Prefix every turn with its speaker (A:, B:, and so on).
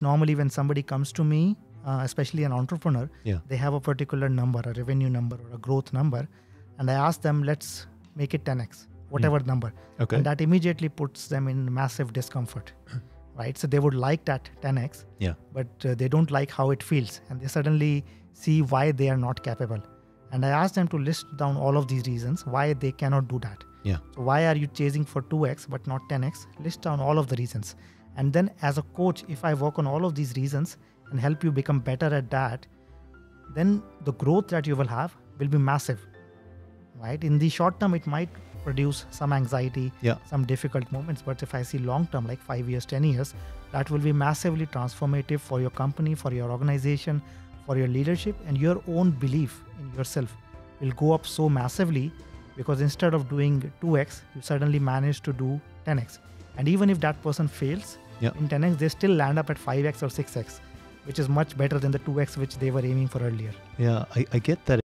A: Normally, when somebody comes to me, especially an entrepreneur, they have a particular number, a revenue number or a growth number. And I ask them, let's make it 10x, whatever number.
B: Okay.
A: And that immediately puts them in massive discomfort, right? So they would like that 10x, but they don't like how it feels. And they suddenly see why they are not capable. And I ask them to list down all of these reasons why they cannot do that. So why are you chasing for 2x but not 10x? List down all of the reasons. And then as a coach, if I work on all of these reasons and help you become better at that, then the growth that you will have will be massive, right? In the short term, it might produce some anxiety, some difficult moments. But if I see long term, like 5 years, 10 years, that will be massively transformative for your company, for your organization, for your leadership, and your own belief in yourself will go up so massively, because instead of doing 2x, you suddenly manage to do 10x. And even if that person fails in 10x, they still land up at 5x or 6x, which is much better than the 2x which they were aiming for earlier.
B: Yeah, I get that.